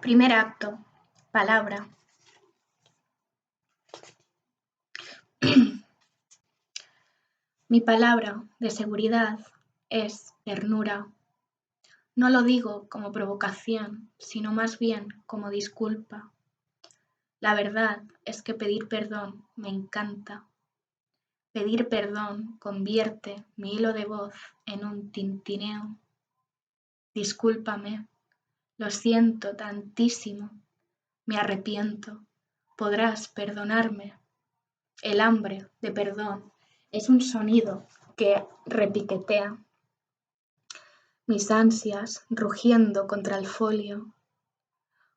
Primer acto. Palabra. Mi palabra de seguridad es ternura. No lo digo como provocación, sino más bien como disculpa. La verdad es que pedir perdón me encanta. Pedir perdón convierte mi hilo de voz en un tintineo. Discúlpame, lo siento tantísimo, me arrepiento, podrás perdonarme. El hambre de perdón es un sonido que repiquetea mis ansias rugiendo contra el folio.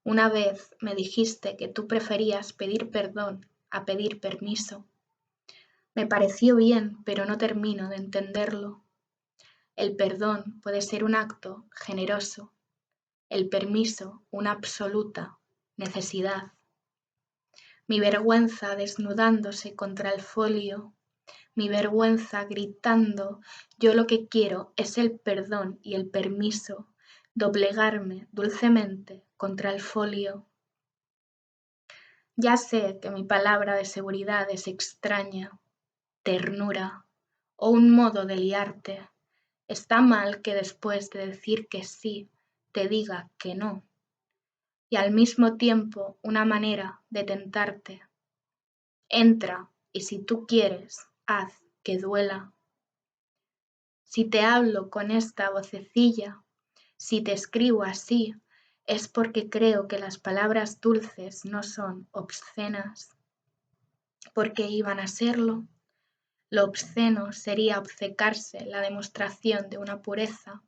Una vez me dijiste que tú preferías pedir perdón a pedir permiso. Me pareció bien, pero no termino de entenderlo. El perdón puede ser un acto generoso, el permiso una absoluta necesidad. Mi vergüenza desnudándose contra el folio, mi vergüenza gritando, yo lo que quiero es el perdón y el permiso, doblegarme dulcemente contra el folio. Ya sé que mi palabra de seguridad es extraña, ternura o un modo de liarte. Está mal que después de decir que sí, te diga que no. Y al mismo tiempo una manera de tentarte. Entra y si tú quieres, haz que duela. Si te hablo con esta vocecilla, si te escribo así, es porque creo que las palabras dulces no son obscenas. Porque iban a serlo. Lo obsceno sería obcecarse la demostración de una pureza,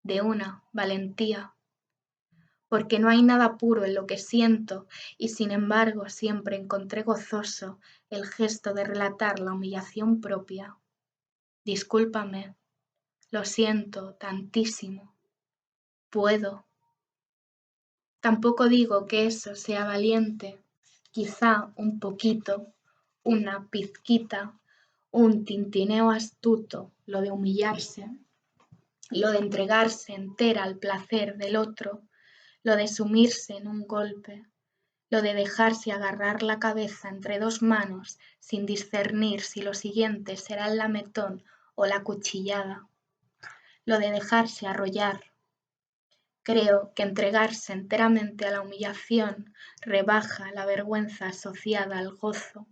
de una valentía. Porque no hay nada puro en lo que siento y sin embargo siempre encontré gozoso el gesto de relatar la humillación propia. Discúlpame, lo siento tantísimo. Puedo. Tampoco digo que eso sea valiente, quizá un poquito, una pizquita, un tintineo astuto, lo de humillarse, lo de entregarse entera al placer del otro, lo de sumirse en un golpe, lo de dejarse agarrar la cabeza entre dos manos sin discernir si lo siguiente será el lametón o la cuchillada, lo de dejarse arrollar. Creo que entregarse enteramente a la humillación rebaja la vergüenza asociada al gozo.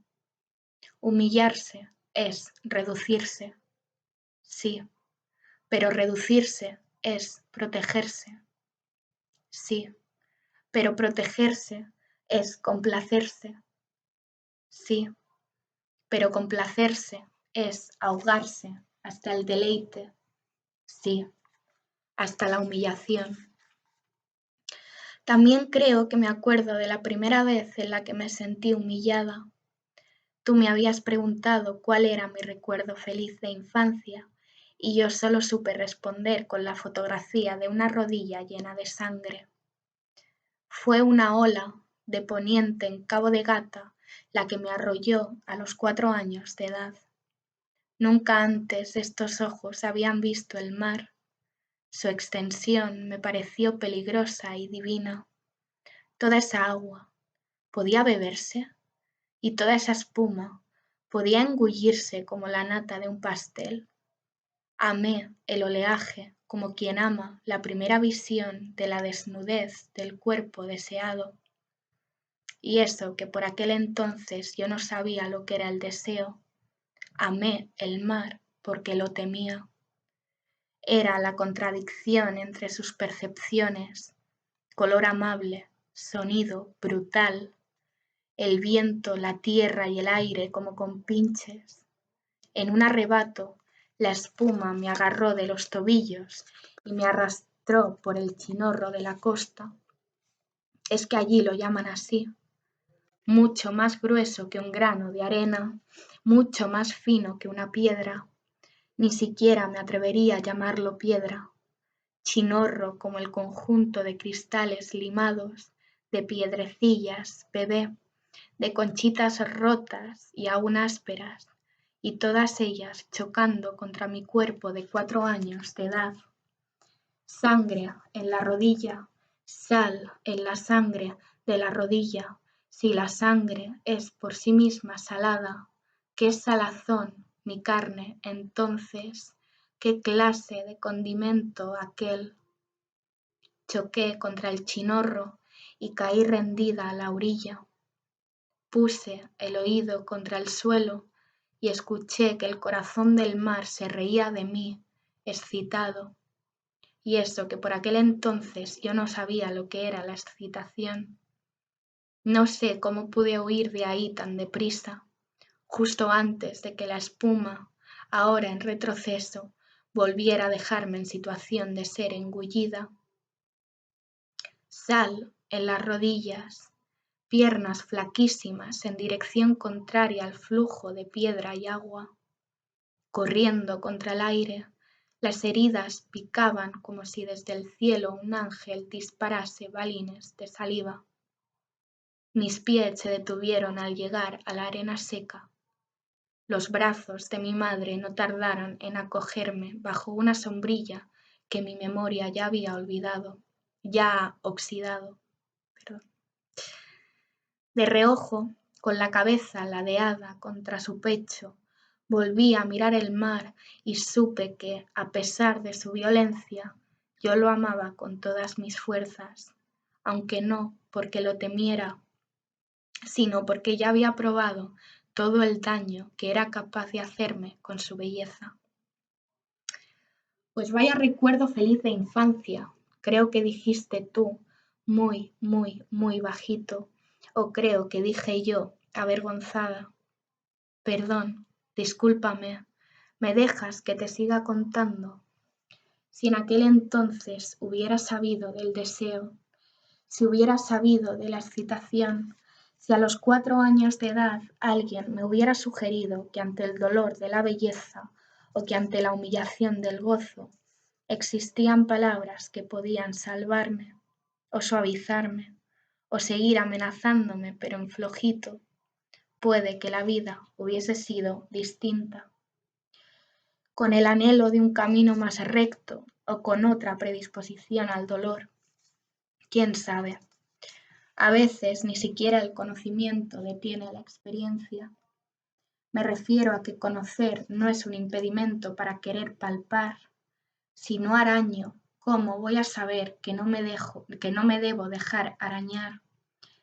Humillarse es reducirse, sí, pero reducirse es protegerse, sí, pero protegerse es complacerse, sí, pero complacerse es ahogarse hasta el deleite, sí, hasta la humillación. También creo que me acuerdo de la primera vez en la que me sentí humillada. Tú me habías preguntado cuál era mi recuerdo feliz de infancia y yo solo supe responder con la fotografía de una rodilla llena de sangre. Fue una ola de poniente en Cabo de Gata la que me arrolló a los 4 años de edad. Nunca antes estos ojos habían visto el mar. Su extensión me pareció peligrosa y divina. Toda esa agua, ¿podía beberse? Y toda esa espuma, ¿podía engullirse como la nata de un pastel? Amé el oleaje como quien ama la primera visión de la desnudez del cuerpo deseado. Y eso que por aquel entonces yo no sabía lo que era el deseo. Amé el mar porque lo temía. Era la contradicción entre sus percepciones, color amable, sonido brutal, el viento, la tierra y el aire como compinches. En un arrebato, la espuma me agarró de los tobillos y me arrastró por el chinorro de la costa. Es que allí lo llaman así. Mucho más grueso que un grano de arena, mucho más fino que una piedra. Ni siquiera me atrevería a llamarlo piedra. Chinorro como el conjunto de cristales limados, de piedrecillas, bebé, de conchitas rotas y aún ásperas, y todas ellas chocando contra mi cuerpo de 4 años de edad. Sangre en la rodilla, Sal en la sangre de la rodilla, si la sangre es por sí misma salada, ¿qué salazón mi carne entonces? ¿Qué clase de condimento aquel? Choqué contra el chinorro y caí rendida a la orilla. Puse el oído contra el suelo y escuché que el corazón del mar se reía de mí, excitado. Y eso que por aquel entonces yo no sabía lo que era la excitación. No sé cómo pude huir de ahí tan deprisa, justo antes de que la espuma, ahora en retroceso, volviera a dejarme en situación de ser engullida. Sal en las rodillas, piernas flaquísimas en dirección contraria al flujo de piedra y agua. Corriendo contra el aire, las heridas picaban como si desde el cielo un ángel disparase balines de saliva. Mis pies se detuvieron al llegar a la arena seca. Los brazos de mi madre no tardaron en acogerme bajo una sombrilla que mi memoria ya había olvidado, ya oxidado. De reojo, con la cabeza ladeada contra su pecho, volví a mirar el mar y supe que, a pesar de su violencia, yo lo amaba con todas mis fuerzas, aunque no porque lo temiera, sino porque ya había probado todo el daño que era capaz de hacerme con su belleza. Pues vaya recuerdo feliz de infancia, creo que dijiste tú, muy, muy, muy bajito, o creo que dije yo, avergonzada. Perdón, discúlpame, ¿me dejas que te siga contando? Si en aquel entonces hubiera sabido del deseo, si hubiera sabido de la excitación, si a los 4 años de edad alguien me hubiera sugerido que ante el dolor de la belleza o que ante la humillación del gozo existían palabras que podían salvarme o suavizarme o seguir amenazándome pero en flojito, puede que la vida hubiese sido distinta, con el anhelo de un camino más recto o con otra predisposición al dolor. ¿Quién sabe? A veces ni siquiera el conocimiento detiene la experiencia. Me refiero a que conocer no es un impedimento para querer palpar. Si no araño, ¿cómo voy a saber que no me debo dejar arañar?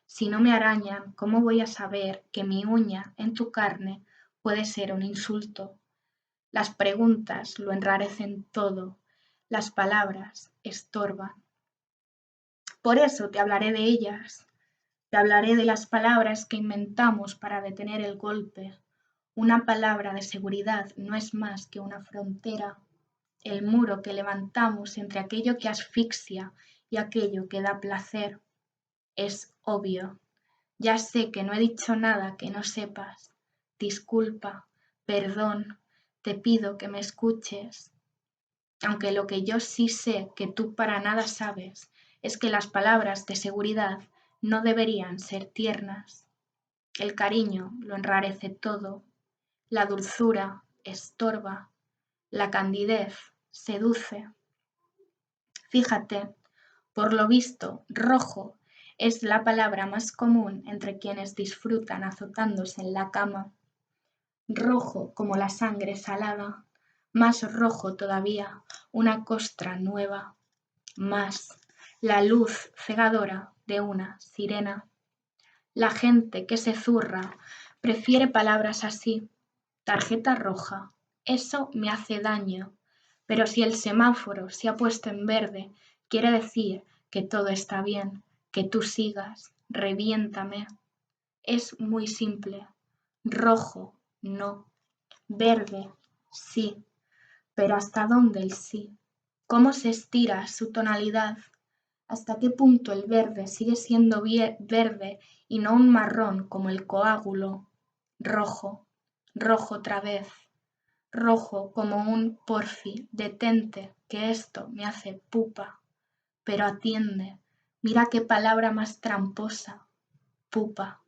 Si no me arañan, ¿cómo voy a saber que mi uña en tu carne puede ser un insulto? Las preguntas lo enrarecen todo, las palabras estorban. Por eso te hablaré de ellas. Te hablaré de las palabras que inventamos para detener el golpe. Una palabra de seguridad no es más que una frontera, el muro que levantamos entre aquello que asfixia y aquello que da placer. Es obvio. Ya sé que no he dicho nada que no sepas. Disculpa, perdón, te pido que me escuches. Aunque lo que yo sí sé que tú para nada sabes es que las palabras de seguridad no deberían ser tiernas. El cariño lo enrarece todo, la dulzura estorba, la candidez seduce. Fíjate, por lo visto, rojo es la palabra más común entre quienes disfrutan azotándose en la cama. Rojo como la sangre salada, más rojo todavía una costra nueva, más la luz cegadora de una sirena. La gente que se zurra prefiere palabras así. Tarjeta roja, eso me hace daño, pero si el semáforo se ha puesto en verde, quiere decir que todo está bien, que tú sigas, reviéntame. Es muy simple. Rojo, no. Verde, sí. Pero ¿hasta dónde el sí? ¿Cómo se estira su tonalidad? ¿Hasta qué punto el verde sigue siendo verde y no un marrón como el coágulo? Rojo, rojo otra vez, rojo como un porfi, detente, que esto me hace pupa. Pero atiende, mira qué palabra más tramposa, pupa,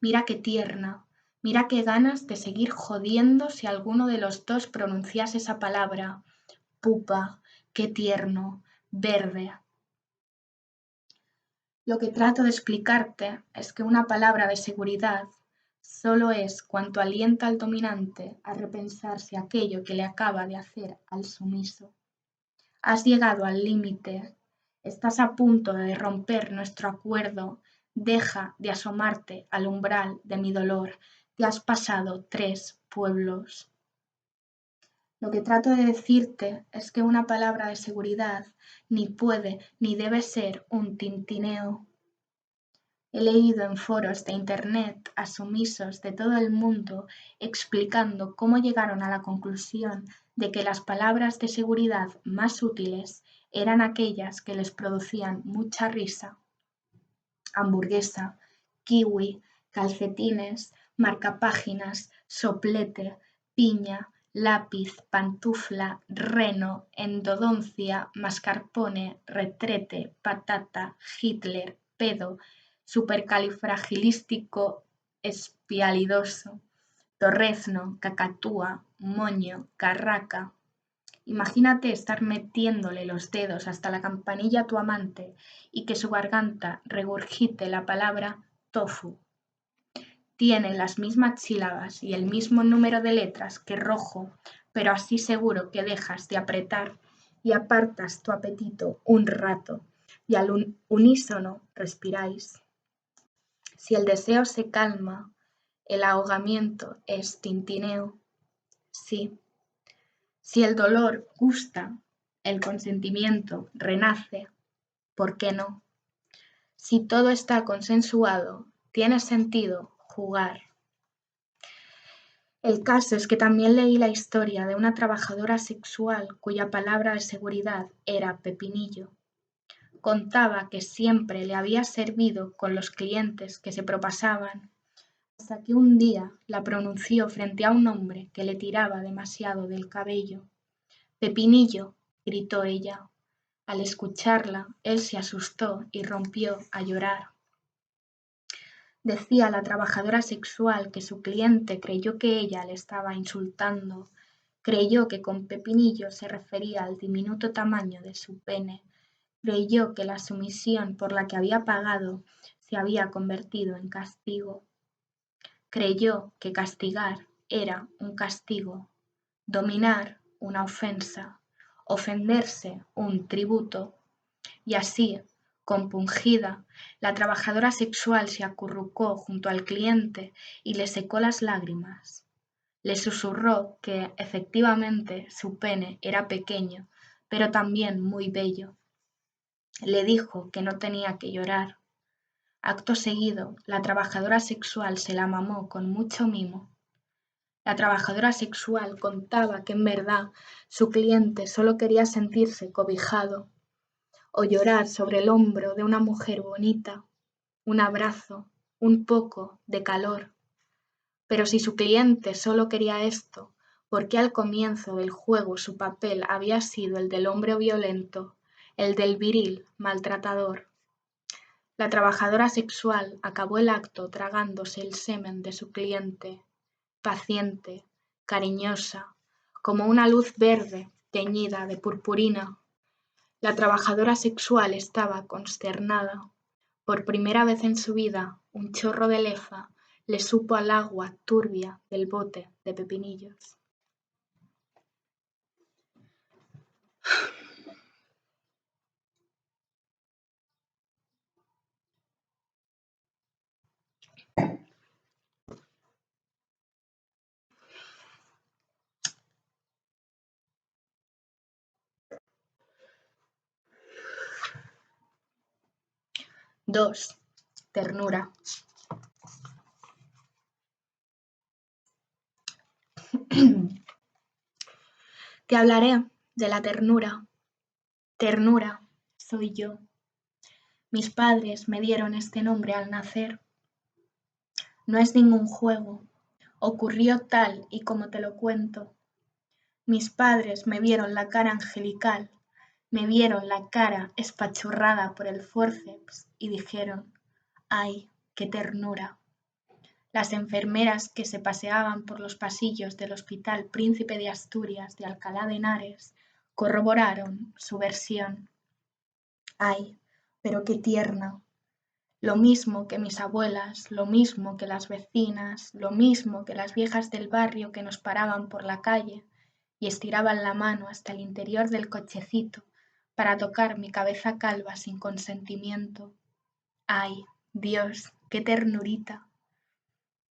mira qué tierna, mira qué ganas de seguir jodiendo si alguno de los dos pronunciase esa palabra, pupa, qué tierno, verde. Lo que trato de explicarte es que una palabra de seguridad solo es cuanto alienta al dominante a repensar si aquello que le acaba de hacer al sumiso. Has llegado al límite, estás a punto de romper nuestro acuerdo, deja de asomarte al umbral de mi dolor, te has pasado 3 pueblos. Lo que trato de decirte es que una palabra de seguridad ni puede ni debe ser un tintineo. He leído en foros de internet a sumisos de todo el mundo explicando cómo llegaron a la conclusión de que las palabras de seguridad más útiles eran aquellas que les producían mucha risa. Hamburguesa, kiwi, calcetines, marcapáginas, soplete, piña, lápiz, pantufla, reno, endodoncia, mascarpone, retrete, patata, Hitler, pedo, supercalifragilístico espialidoso, torrezno, cacatúa, moño, carraca. Imagínate estar metiéndole los dedos hasta la campanilla a tu amante y que su garganta regurgite la palabra tofu. Tiene las mismas sílabas y el mismo número de letras que rojo, pero así seguro que dejas de apretar y apartas tu apetito un rato y al unísono respiráis. Si el deseo se calma, el ahogamiento es tintineo. Sí. Si el dolor gusta, el consentimiento renace, ¿por qué no? Si todo está consensuado, tiene sentido jugar. El caso es que también leí la historia de una trabajadora sexual cuya palabra de seguridad era pepinillo. Contaba que siempre le había servido con los clientes que se propasaban, hasta que un día la pronunció frente a un hombre que le tiraba demasiado del cabello. Pepinillo, gritó ella. Al escucharla, él se asustó y rompió a llorar. Decía la trabajadora sexual que su cliente creyó que ella le estaba insultando, creyó que con pepinillo se refería al diminuto tamaño de su pene, creyó que la sumisión por la que había pagado se había convertido en castigo, creyó que castigar era un castigo, dominar una ofensa, ofenderse un tributo, y así, compungida, la trabajadora sexual se acurrucó junto al cliente y le secó las lágrimas. Le susurró que, efectivamente, su pene era pequeño, pero también muy bello. Le dijo que no tenía que llorar. Acto seguido, la trabajadora sexual se la mamó con mucho mimo. La trabajadora sexual contaba que en verdad su cliente solo quería sentirse cobijado o llorar sobre el hombro de una mujer bonita, un abrazo, un poco de calor. Pero si su cliente solo quería esto, ¿por qué al comienzo del juego su papel había sido el del hombre violento, el del viril maltratador? La trabajadora sexual acabó el acto tragándose el semen de su cliente, paciente, cariñosa, como una luz verde teñida de purpurina. La trabajadora sexual estaba consternada. Por primera vez en su vida, un chorro de lefa le supo al agua turbia del bote de pepinillos. Dos, ternura. Te hablaré de la ternura. Ternura soy yo. Mis padres me dieron este nombre al nacer. No es ningún juego. Ocurrió tal y como te lo cuento. Mis padres me vieron la cara angelical, me vieron la cara espachurrada por el forceps y dijeron, ¡ay, qué ternura! Las enfermeras que se paseaban por los pasillos del Hospital Príncipe de Asturias de Alcalá de Henares corroboraron su versión. ¡Ay, pero qué tierna! lo mismo que mis abuelas, lo mismo que las vecinas, lo mismo que las viejas del barrio que nos paraban por la calle y estiraban la mano hasta el interior del cochecito para tocar mi cabeza calva sin consentimiento. ¡Ay, Dios, qué ternurita!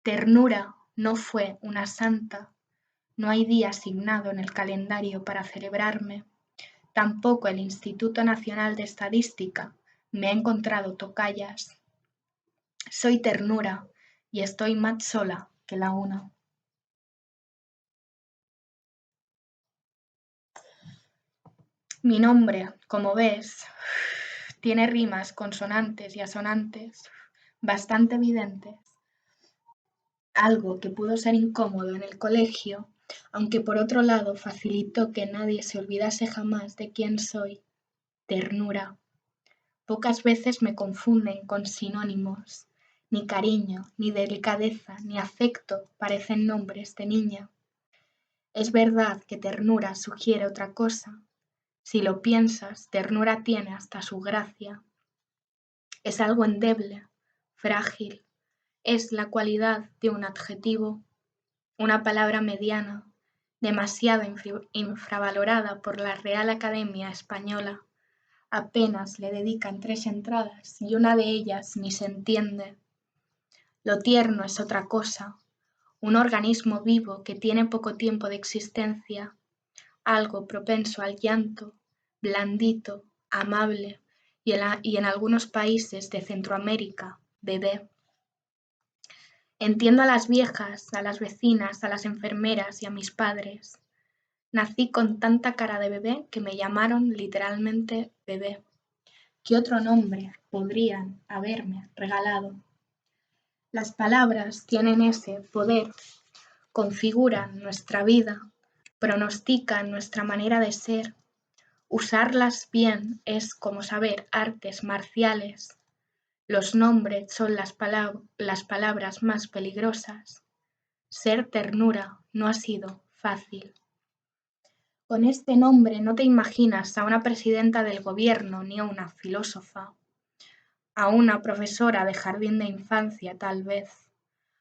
Ternura no fue una santa, no hay día asignado en el calendario para celebrarme. Tampoco el Instituto Nacional de Estadística me ha encontrado tocallas. Soy ternura y estoy más sola que la una. Mi nombre, como ves, tiene rimas consonantes y asonantes bastante evidentes. Algo que pudo ser incómodo en el colegio, aunque por otro lado facilitó que nadie se olvidase jamás de quién soy. Ternura. Pocas veces me confunden con sinónimos. Ni cariño, ni delicadeza, ni afecto parecen nombres de niña. Es verdad que ternura sugiere otra cosa. Si lo piensas, ternura tiene hasta su gracia. Es algo endeble, frágil. Es la cualidad de un adjetivo, una palabra mediana, demasiado infravalorada por la Real Academia Española. Apenas le dedican 3 entradas y una de ellas ni se entiende. Lo tierno es otra cosa, un organismo vivo que tiene poco tiempo de existencia, algo propenso al llanto, blandito, amable y en algunos países de Centroamérica, bebé. Entiendo a las viejas, a las vecinas, a las enfermeras y a mis padres. Nací con tanta cara de bebé que me llamaron literalmente bebé. ¿Qué otro nombre podrían haberme regalado? Las palabras tienen ese poder, configuran nuestra vida, pronostican nuestra manera de ser. Usarlas bien es como saber artes marciales. Los nombres son las palabras más peligrosas. Ser ternura no ha sido fácil. Con este nombre no te imaginas a una presidenta del gobierno ni a una filósofa, a una profesora de jardín de infancia tal vez,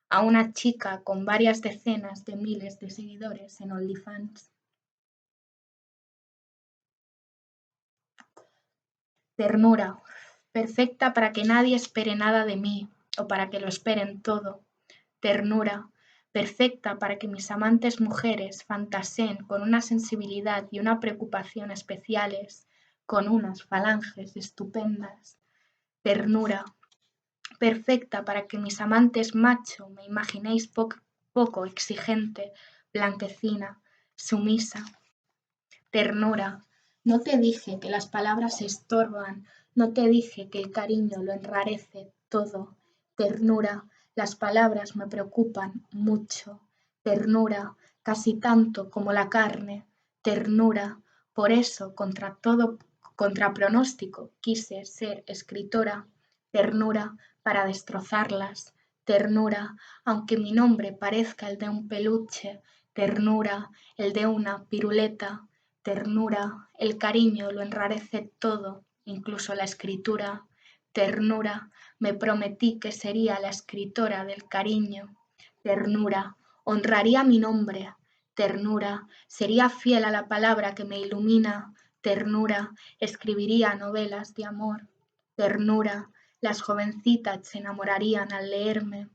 a una chica con varias decenas de miles de seguidores en OnlyFans. Ternura, perfecta para que nadie espere nada de mí o para que lo esperen todo. Ternura, perfecta para que mis amantes mujeres fantaseen con una sensibilidad y una preocupación especiales, con unas falanges estupendas. Ternura, perfecta para que mis amantes macho me imaginéis poco exigente, blanquecina, sumisa. Ternura, no te dije que las palabras estorban, no te dije que el cariño lo enrarece todo. Ternura, las palabras me preocupan mucho. Ternura, casi tanto como la carne. Ternura, por eso, contra pronóstico, quise ser escritora. Ternura, para destrozarlas. Ternura, aunque mi nombre parezca el de un peluche. Ternura, el de una piruleta. Ternura, el cariño lo enrarece todo, incluso la escritura. Ternura, me prometí que sería la escritora del cariño. Ternura, honraría mi nombre. Ternura, sería fiel a la palabra que me ilumina. Ternura, escribiría novelas de amor. Ternura, las jovencitas se enamorarían al leerme.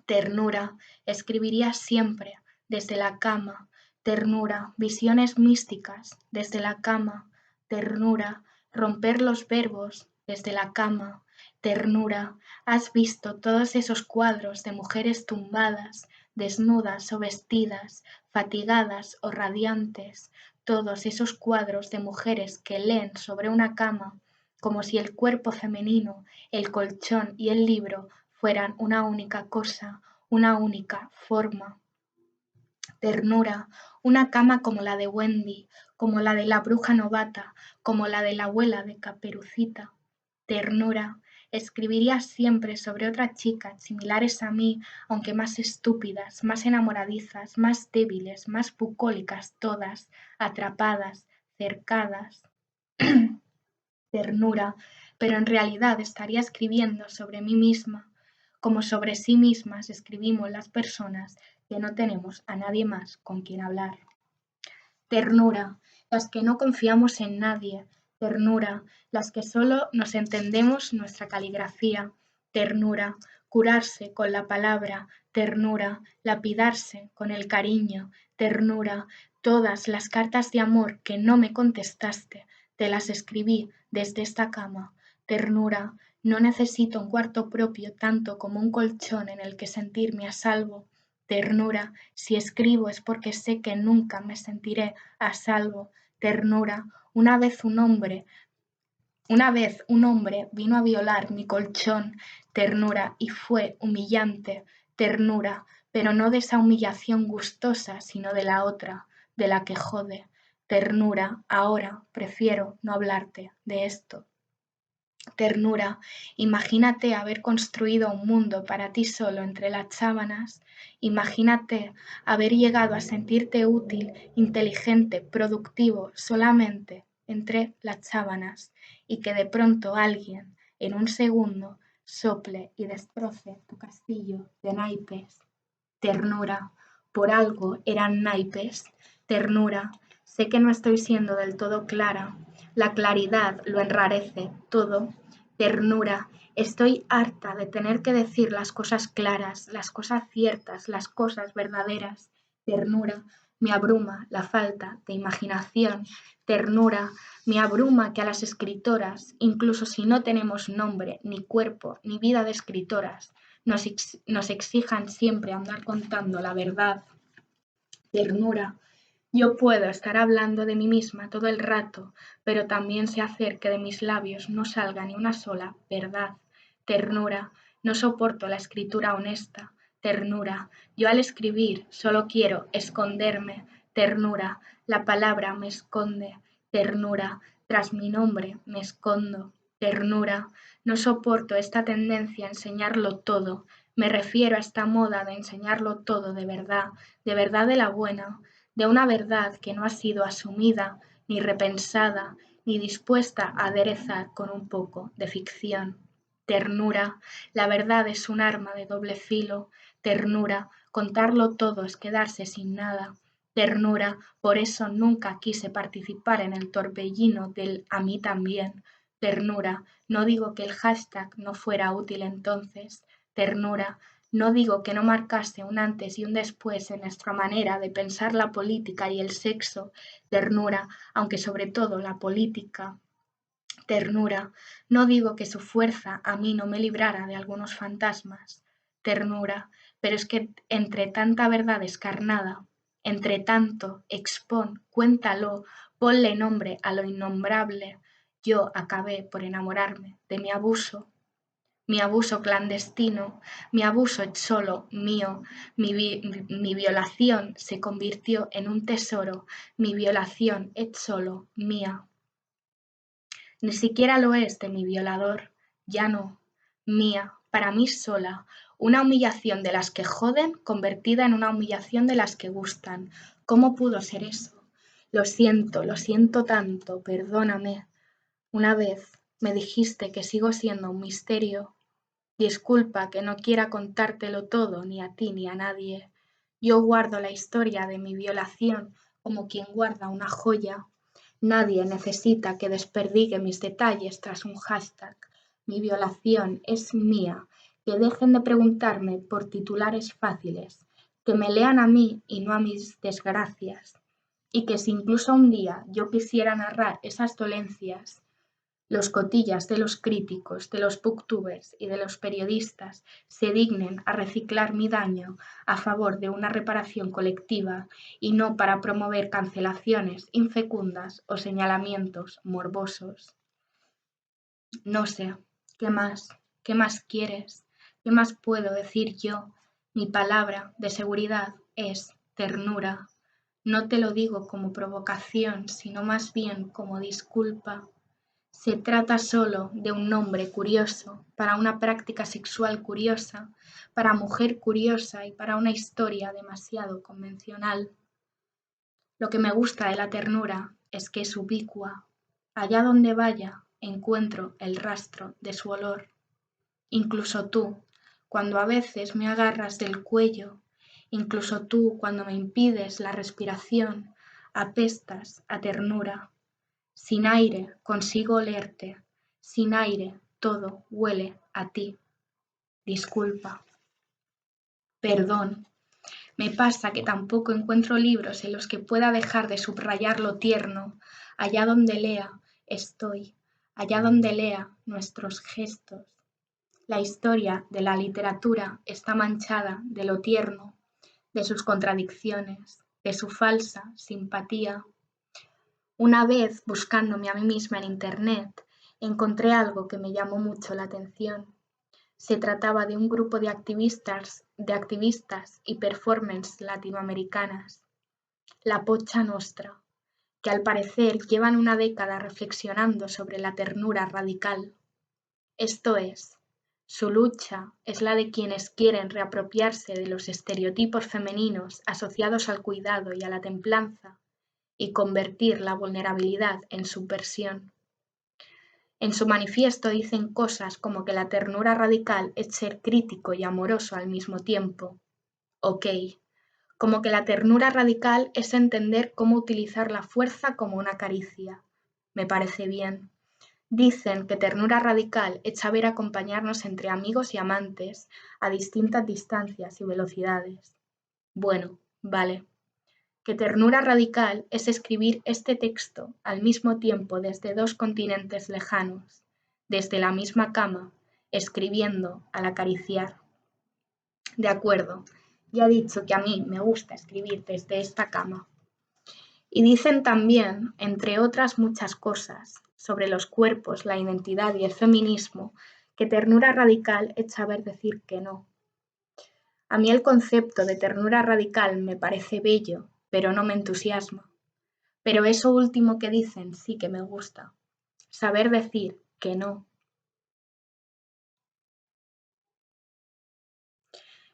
Ternura, escribiría siempre desde la cama. Ternura, visiones místicas desde la cama. Ternura, romper los verbos desde la cama. Ternura, has visto todos esos cuadros de mujeres tumbadas, desnudas o vestidas, fatigadas o radiantes, todos esos cuadros de mujeres que leen sobre una cama, como si el cuerpo femenino, el colchón y el libro fueran una única cosa, una única forma. Ternura, una cama como la de Wendy, como la de la bruja novata, como la de la abuela de Caperucita. Ternura, escribiría siempre sobre otras chicas similares a mí, aunque más estúpidas, más enamoradizas, más débiles, más bucólicas todas, atrapadas, cercadas. ternura, pero en realidad estaría escribiendo sobre mí misma, como sobre sí mismas escribimos las personas que no tenemos a nadie más con quien hablar. Ternura, las que no confiamos en nadie. Ternura, las que solo nos entendemos nuestra caligrafía. Ternura, curarse con la palabra. Ternura, lapidarse con el cariño. Ternura, todas las cartas de amor que no me contestaste, te las escribí desde esta cama. Ternura, no necesito un cuarto propio tanto como un colchón en el que sentirme a salvo. Ternura, si escribo es porque sé que nunca me sentiré a salvo. Ternura, una vez un hombre vino a violar mi colchón. Ternura, y fue humillante. Ternura, pero no de esa humillación gustosa, sino de la otra, de la que jode. Ternura, ahora prefiero no hablarte de esto. Ternura, imagínate haber construido un mundo para ti solo entre las sábanas. Imagínate haber llegado a sentirte útil, inteligente, productivo solamente entre las sábanas y que de pronto alguien, en un segundo, sople y destroce tu castillo de naipes. Ternura, por algo eran naipes. Ternura, sé que no estoy siendo del todo clara. La claridad lo enrarece todo. Ternura, estoy harta de tener que decir las cosas claras, las cosas ciertas, las cosas verdaderas. Ternura, me abruma la falta de imaginación. Ternura, me abruma que a las escritoras, incluso si no tenemos nombre, ni cuerpo, ni vida de escritoras, nos exijan siempre andar contando la verdad. Ternura, yo puedo estar hablando de mí misma todo el rato, pero también sé hacer que de mis labios no salga ni una sola verdad. Ternura, no soporto la escritura honesta. Ternura, yo al escribir solo quiero esconderme. Ternura, la palabra me esconde. Ternura, tras mi nombre me escondo. Ternura, no soporto esta tendencia a enseñarlo todo. Me refiero a esta moda de enseñarlo todo de verdad de la buena, de una verdad que no ha sido asumida, ni repensada, ni dispuesta a aderezar con un poco de ficción. Ternura, la verdad es un arma de doble filo. Ternura, contarlo todo es quedarse sin nada. Ternura, por eso nunca quise participar en el torbellino del a mí también. Ternura, no digo que el hashtag no fuera útil entonces. Ternura, no digo que no marcase un antes y un después en nuestra manera de pensar la política y el sexo. Ternura, aunque sobre todo la política. Ternura, no digo que su fuerza a mí no me librara de algunos fantasmas. Ternura, pero es que entre tanta verdad descarnada, entre tanto, expón, cuéntalo, ponle nombre a lo innombrable, yo acabé por enamorarme de mi abuso clandestino, mi abuso solo mío, mi violación se convirtió en un tesoro, mi violación es solo mía. Ni siquiera lo es de mi violador, ya no, mía, para mí sola, una humillación de las que joden convertida en una humillación de las que gustan. ¿Cómo pudo ser eso? Lo siento tanto, perdóname. Una vez me dijiste que sigo siendo un misterio. Disculpa que no quiera contártelo todo, ni a ti ni a nadie. Yo guardo la historia de mi violación como quien guarda una joya. Nadie necesita que desperdigue mis detalles tras un hashtag. Mi violación es mía. Que dejen de preguntarme por titulares fáciles. Que me lean a mí y no a mis desgracias. Y que si incluso un día yo quisiera narrar esas dolencias, los cotillas de los críticos, de los booktubers y de los periodistas se dignen a reciclar mi daño a favor de una reparación colectiva y no para promover cancelaciones infecundas o señalamientos morbosos. No sé, ¿qué más? ¿Qué más quieres? ¿Qué más puedo decir yo? Mi palabra de seguridad es ternura. No te lo digo como provocación, sino más bien como disculpa. Se trata solo de un nombre curioso para una práctica sexual curiosa, para mujer curiosa y para una historia demasiado convencional. Lo que me gusta de la ternura es que es ubicua. Allá donde vaya, encuentro el rastro de su olor. Incluso tú, cuando a veces me agarras del cuello, incluso tú, cuando me impides la respiración, apestas a ternura. Sin aire consigo olerte, sin aire todo huele a ti. Disculpa. Perdón. Me pasa que tampoco encuentro libros en los que pueda dejar de subrayar lo tierno. Allá donde lea, estoy. Allá donde lea, nuestros gestos. La historia de la literatura está manchada de lo tierno, de sus contradicciones, de su falsa simpatía. Una vez, buscándome a mí misma en Internet, encontré algo que me llamó mucho la atención. Se trataba de un grupo de activistas y performers latinoamericanas, la Pocha Nostra, que al parecer llevan una década reflexionando sobre la ternura radical. Esto es, su lucha es la de quienes quieren reapropiarse de los estereotipos femeninos asociados al cuidado y a la templanza y convertir la vulnerabilidad en subversión. En su manifiesto dicen cosas como que la ternura radical es ser crítico y amoroso al mismo tiempo. Ok, como que la ternura radical es entender cómo utilizar la fuerza como una caricia. Me parece bien. Dicen que ternura radical es saber acompañarnos entre amigos y amantes a distintas distancias y velocidades. Bueno, vale. Que ternura radical es escribir este texto al mismo tiempo desde dos continentes lejanos, desde la misma cama, escribiendo al acariciar. De acuerdo, ya he dicho que a mí me gusta escribir desde esta cama. Y dicen también, entre otras muchas cosas, sobre los cuerpos, la identidad y el feminismo, que ternura radical es saber decir que no. A mí el concepto de ternura radical me parece bello, pero no me entusiasma. Pero eso último que dicen sí que me gusta. Saber decir que no.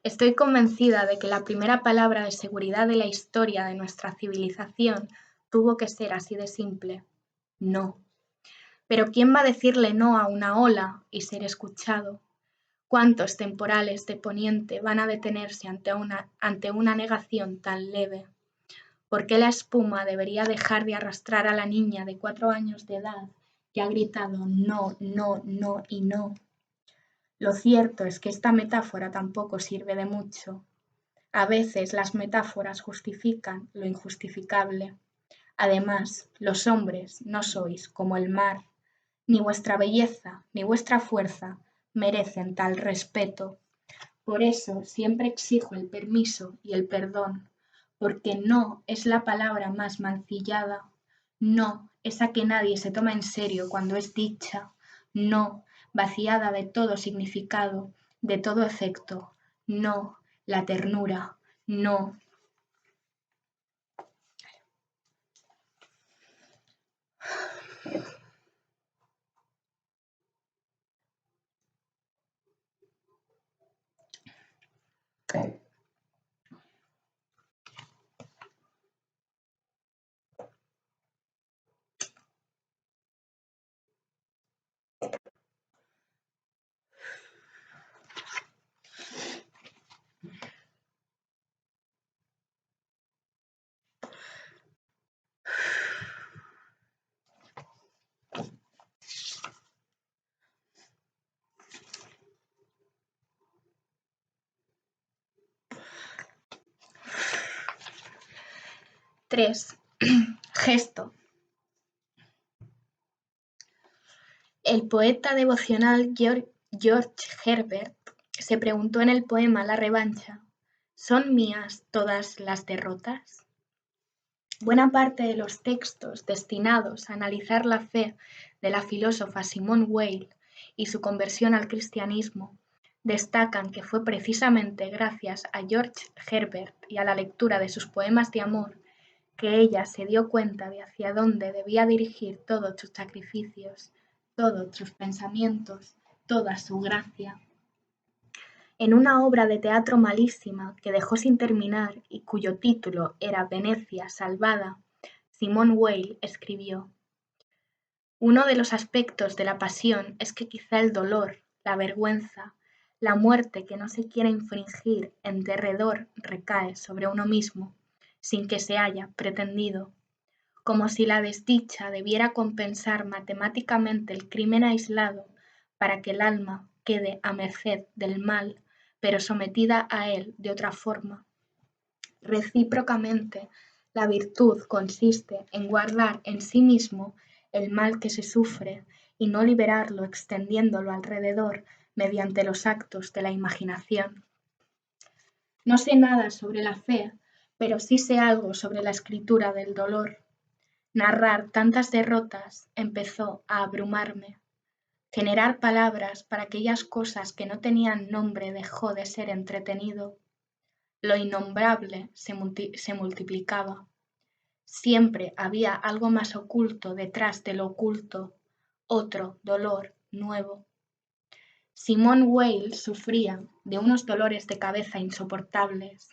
Estoy convencida de que la primera palabra de seguridad de la historia de nuestra civilización tuvo que ser así de simple. No. Pero ¿quién va a decirle no a una ola y ser escuchado? ¿Cuántos temporales de poniente van a detenerse ante una negación tan leve? ¿Por qué la espuma debería dejar de arrastrar a la niña de 4 años de edad que ha gritado no, no, no y no? Lo cierto es que esta metáfora tampoco sirve de mucho. A veces las metáforas justifican lo injustificable. Además, los hombres no sois como el mar. Ni vuestra belleza ni vuestra fuerza merecen tal respeto. Por eso siempre exijo el permiso y el perdón, porque no es la palabra más mancillada, no esa que nadie se toma en serio cuando es dicha, no vaciada de todo significado, de todo efecto, no la ternura, no. Tres. Gesto. El poeta devocional George Herbert se preguntó en el poema La revancha: ¿son mías todas las derrotas? Buena parte de los textos destinados a analizar la fe de la filósofa Simone Weil y su conversión al cristianismo destacan que fue precisamente gracias a George Herbert y a la lectura de sus poemas de amor que ella se dio cuenta de hacia dónde debía dirigir todos sus sacrificios, todos sus pensamientos, toda su gracia. En una obra de teatro malísima que dejó sin terminar y cuyo título era Venecia salvada, Simone Weil escribió: Uno de los aspectos de la pasión es que quizá el dolor, la vergüenza, la muerte que no se quiere infringir en derredor recae sobre uno mismo, sin que se haya pretendido, como si la desdicha debiera compensar matemáticamente el crimen aislado para que el alma quede a merced del mal, pero sometida a él de otra forma. Recíprocamente, la virtud consiste en guardar en sí mismo el mal que se sufre y no liberarlo extendiéndolo alrededor mediante los actos de la imaginación. No sé nada sobre la fe, pero sí sé algo sobre la escritura del dolor. Narrar tantas derrotas empezó a abrumarme. Generar palabras para aquellas cosas que no tenían nombre dejó de ser entretenido. Lo innombrable se multiplicaba. Siempre había algo más oculto detrás de lo oculto, otro dolor nuevo. Simone Weil sufría de unos dolores de cabeza insoportables.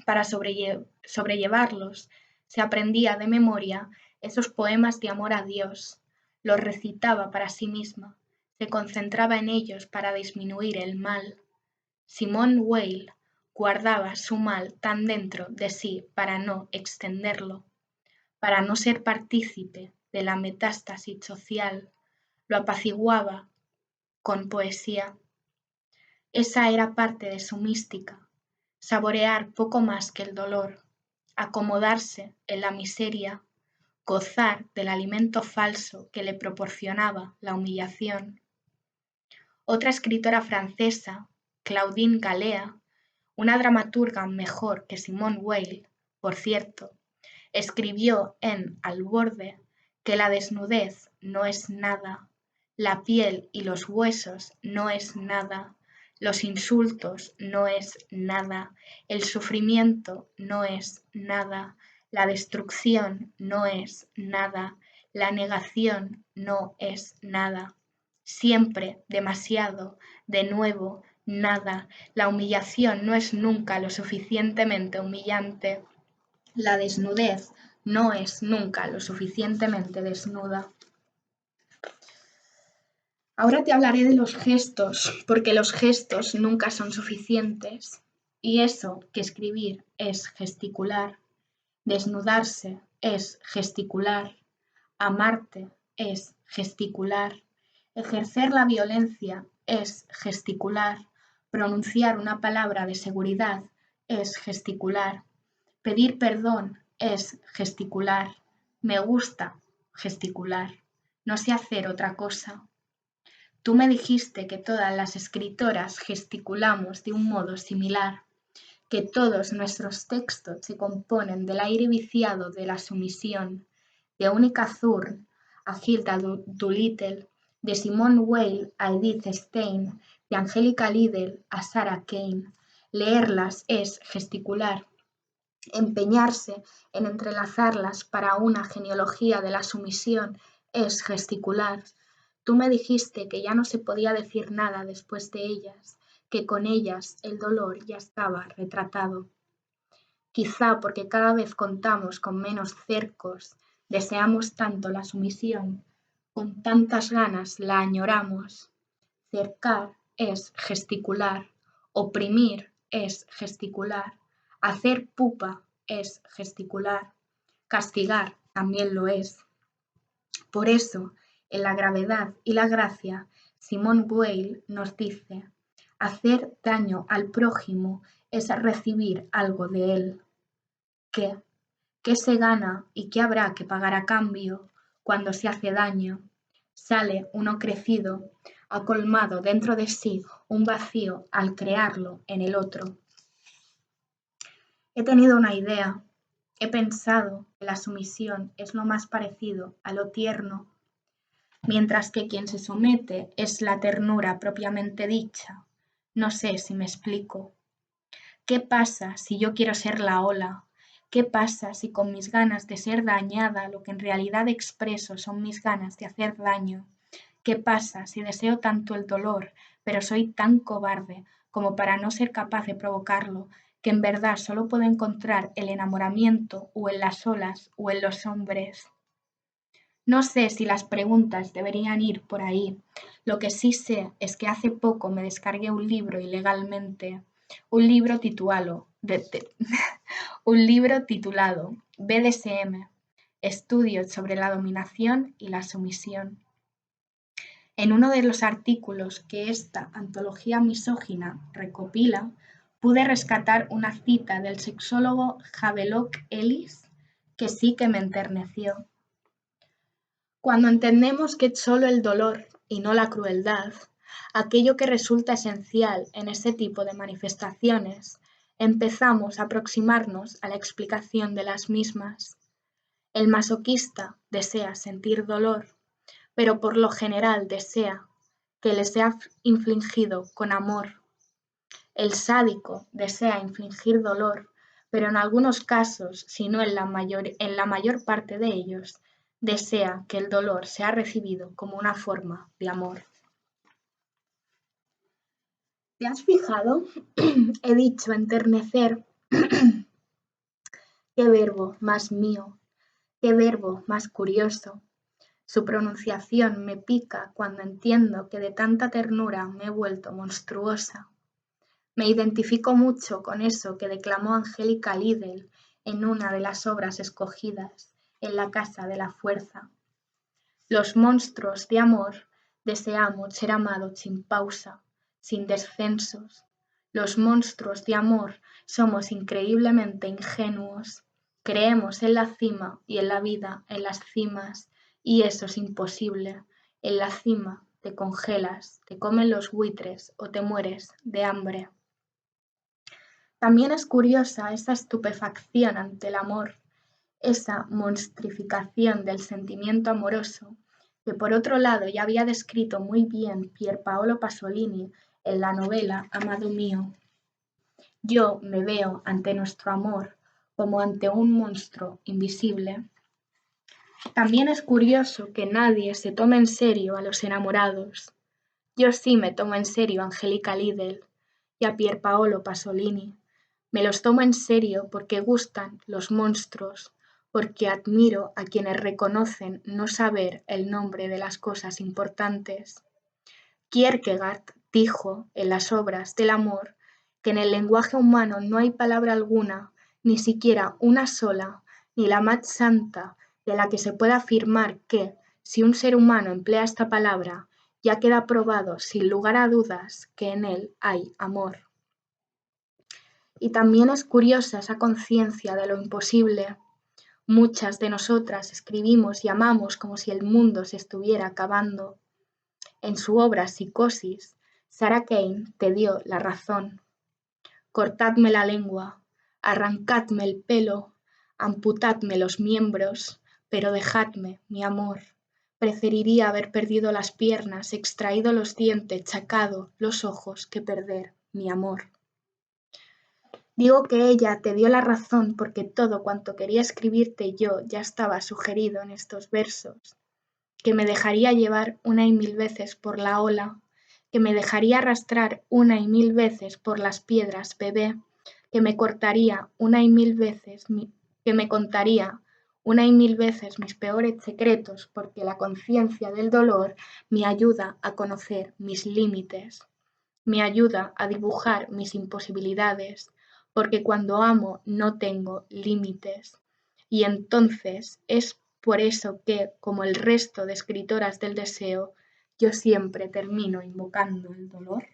Para sobrellevarlos, se aprendía de memoria esos poemas de amor a Dios, los recitaba para sí misma, se concentraba en ellos para disminuir el mal. Simone Weil guardaba su mal tan dentro de sí para no extenderlo, para no ser partícipe de la metástasis social, lo apaciguaba con poesía. Esa era parte de su mística, saborear poco más que el dolor, acomodarse en la miseria, gozar del alimento falso que le proporcionaba la humillación. Otra escritora francesa, Claudine Galea, una dramaturga mejor que Simone Weil, por cierto, escribió en Al borde que la desnudez no es nada, la piel y los huesos no es nada, los insultos no es nada, el sufrimiento no es nada, la destrucción no es nada, la negación no es nada. Siempre demasiado, de nuevo, nada. La humillación no es nunca lo suficientemente humillante. La desnudez no es nunca lo suficientemente desnuda. Ahora te hablaré de los gestos, porque los gestos nunca son suficientes. Y eso que escribir es gesticular, desnudarse es gesticular, amarte es gesticular, ejercer la violencia es gesticular, pronunciar una palabra de seguridad es gesticular, pedir perdón es gesticular, me gusta gesticular, no sé hacer otra cosa. Tú me dijiste que todas las escritoras gesticulamos de un modo similar, que todos nuestros textos se componen del aire viciado de la sumisión, de Única Thurn a Hilda Doolittle, de Simone Weil a Edith Stein, de Angélica Liddell a Sarah Kane. Leerlas es gesticular, empeñarse en entrelazarlas para una genealogía de la sumisión es gesticular. Tú me dijiste que ya no se podía decir nada después de ellas, que con ellas el dolor ya estaba retratado. Quizá porque cada vez contamos con menos cercos, deseamos tanto la sumisión, con tantas ganas la añoramos. Cercar es gesticular, oprimir es gesticular, hacer pupa es gesticular, castigar también lo es. Por eso, en La gravedad y la gracia, Simone Weil nos dice, hacer daño al prójimo es recibir algo de él. ¿Qué? ¿Qué se gana y qué habrá que pagar a cambio cuando se hace daño? Sale uno crecido, ha colmado dentro de sí un vacío al crearlo en el otro. He tenido una idea, he pensado que la sumisión es lo más parecido a lo tierno, mientras que quien se somete es la ternura propiamente dicha. No sé si me explico. ¿Qué pasa si yo quiero ser la ola? ¿Qué pasa si con mis ganas de ser dañada lo que en realidad expreso son mis ganas de hacer daño? ¿Qué pasa si deseo tanto el dolor, pero soy tan cobarde como para no ser capaz de provocarlo, que en verdad solo puedo encontrar el enamoramiento o en las olas o en los hombres? No sé si las preguntas deberían ir por ahí. Lo que sí sé es que hace poco me descargué un libro ilegalmente, un libro un libro titulado BDSM, Estudios sobre la dominación y la sumisión. En uno de los artículos que esta antología misógina recopila, pude rescatar una cita del sexólogo Havelock Ellis que sí que me enterneció. Cuando entendemos que es solo el dolor y no la crueldad, aquello que resulta esencial en ese tipo de manifestaciones, empezamos a aproximarnos a la explicación de las mismas. El masoquista desea sentir dolor, pero por lo general desea que le sea infligido con amor. El sádico desea infligir dolor, pero en algunos casos, si no en la mayor parte de ellos, desea que el dolor sea recibido como una forma de amor. ¿Te has fijado? He dicho enternecer. Qué verbo más mío, qué verbo más curioso. Su pronunciación me pica cuando entiendo que de tanta ternura me he vuelto monstruosa. Me identifico mucho con eso que declamó Angélica Lidl en una de las obras escogidas, en La Casa de la Fuerza. Los monstruos de amor deseamos ser amados sin pausa, sin descensos. Los monstruos de amor somos increíblemente ingenuos. Creemos en la cima y en la vida en las cimas, y eso es imposible. En la cima te congelas, te comen los buitres o te mueres de hambre. También es curiosa esa estupefacción ante el amor, esa monstrificación del sentimiento amoroso, que por otro lado ya había descrito muy bien Pierpaolo Pasolini en la novela Amado mío. Yo me veo ante nuestro amor como ante un monstruo invisible. También es curioso que nadie se tome en serio a los enamorados. Yo sí me tomo en serio a Angélica Lidl y a Pierpaolo Pasolini. Me los tomo en serio porque gustan los monstruos, porque admiro a quienes reconocen no saber el nombre de las cosas importantes. Kierkegaard dijo en las obras del amor que en el lenguaje humano no hay palabra alguna, ni siquiera una sola, ni la más santa, de la que se pueda afirmar que, si un ser humano emplea esta palabra, ya queda probado sin lugar a dudas que en él hay amor. Y también es curiosa esa conciencia de lo imposible. Muchas de nosotras escribimos y amamos como si el mundo se estuviera acabando. En su obra Psicosis, Sarah Kane te dio la razón. Cortadme la lengua, arrancadme el pelo, amputadme los miembros, pero dejadme, mi amor. Preferiría haber perdido las piernas, extraído los dientes, chacado los ojos, que perder mi amor. Digo que ella te dio la razón porque todo cuanto quería escribirte yo ya estaba sugerido en estos versos, que me dejaría llevar una y mil veces por la ola, que me dejaría arrastrar una y mil veces por las piedras, bebé, que me cortaría una y mil veces, que me contaría una y mil veces mis peores secretos, porque la conciencia del dolor me ayuda a conocer mis límites, me ayuda a dibujar mis imposibilidades, porque cuando amo no tengo límites. Y entonces es por eso que, como el resto de escritoras del deseo, yo siempre termino invocando el dolor.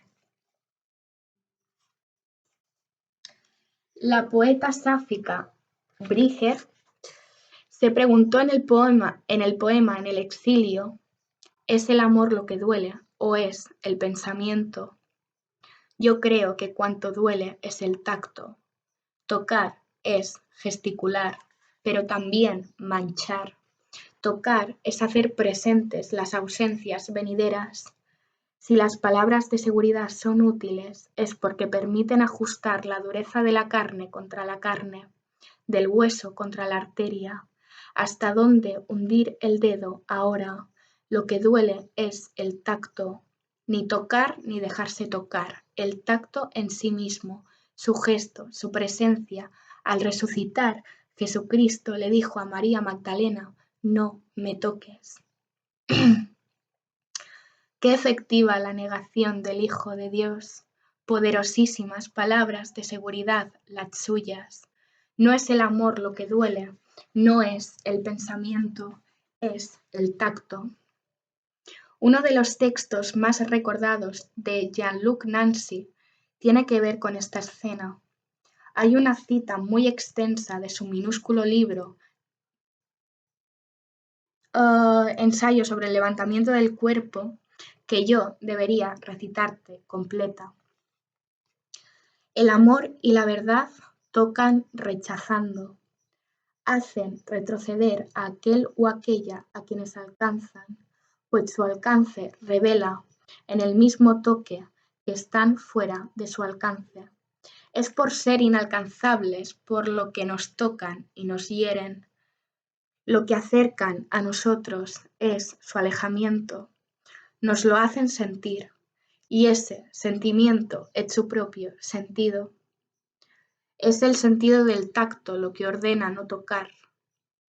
La poeta sáfica Bríger se preguntó en el poema En el exilio, ¿es el amor lo que duele o es el pensamiento? Yo creo que cuanto duele es el tacto. Tocar es gesticular, pero también manchar. Tocar es hacer presentes las ausencias venideras. Si las palabras de seguridad son útiles, es porque permiten ajustar la dureza de la carne contra la carne, del hueso contra la arteria. Hasta dónde hundir el dedo ahora. Lo que duele es el tacto. Ni tocar ni dejarse tocar. El tacto en sí mismo, su gesto, su presencia. Al resucitar, Jesucristo le dijo a María Magdalena: no me toques. Qué efectiva la negación del Hijo de Dios. Poderosísimas palabras de seguridad las suyas. No es el amor lo que duele, no es el pensamiento, es el tacto. Uno de los textos más recordados de Jean-Luc Nancy tiene que ver con esta escena. Hay una cita muy extensa de su minúsculo libro, Ensayo sobre el levantamiento del cuerpo, que yo debería recitarte completa. El amor y la verdad tocan rechazando, hacen retroceder a aquel o aquella a quienes alcanzan, pues su alcance revela en el mismo toque que están fuera de su alcance. Es por ser inalcanzables por lo que nos tocan y nos hieren. Lo que acercan a nosotros es su alejamiento. Nos lo hacen sentir, y ese sentimiento es su propio sentido. Es el sentido del tacto lo que ordena no tocar.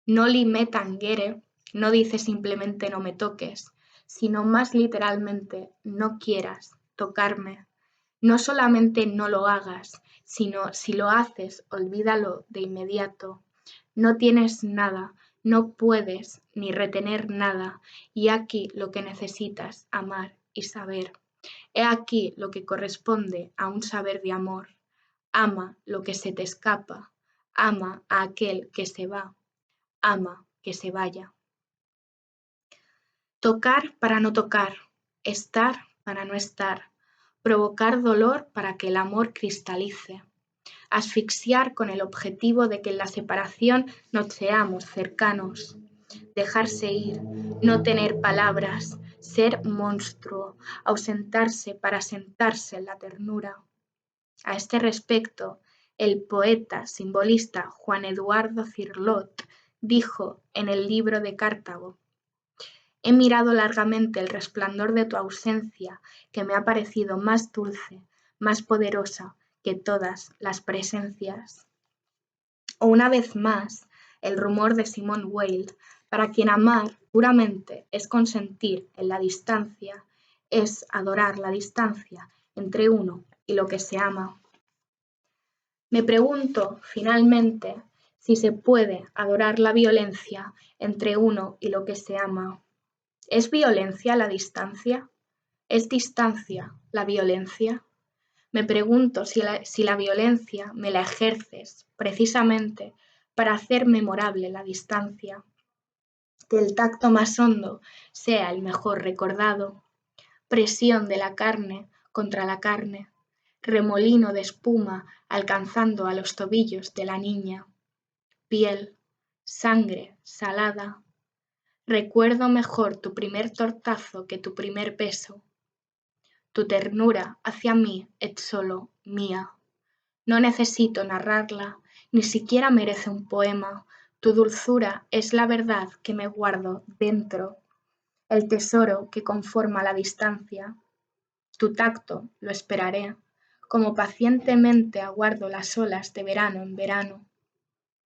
No me tangere no dice simplemente no me toques, sino más literalmente no quieras tocarme. No solamente no lo hagas, sino si lo haces, olvídalo de inmediato. No tienes nada, no puedes ni retener nada, y aquí lo que necesitas, amar y saber. He aquí lo que corresponde a un saber de amor. Ama lo que se te escapa, ama a aquel que se va, ama que se vaya. Tocar para no tocar, estar para no estar, provocar dolor para que el amor cristalice, asfixiar con el objetivo de que en la separación nos seamos cercanos, dejarse ir, no tener palabras, ser monstruo, ausentarse para sentarse en la ternura. A este respecto, el poeta simbolista Juan Eduardo Cirlot dijo en el libro de Cartago: he mirado largamente el resplandor de tu ausencia, que me ha parecido más dulce, más poderosa que todas las presencias. O una vez más, el rumor de Simone Weil, para quien amar puramente es consentir en la distancia, es adorar la distancia entre uno y lo que se ama. Me pregunto, finalmente, si se puede adorar la violencia entre uno y lo que se ama. ¿Es violencia la distancia? ¿Es distancia la violencia? Me pregunto si la violencia me la ejerces precisamente para hacer memorable la distancia, que el tacto más hondo sea el mejor recordado, presión de la carne contra la carne, remolino de espuma alcanzando a los tobillos de la niña, piel, sangre salada. Recuerdo mejor tu primer tortazo que tu primer beso. Tu ternura hacia mí es solo mía. No necesito narrarla, ni siquiera merece un poema. Tu dulzura es la verdad que me guardo dentro, el tesoro que conforma la distancia. Tu tacto lo esperaré, como pacientemente aguardo las olas de verano en verano.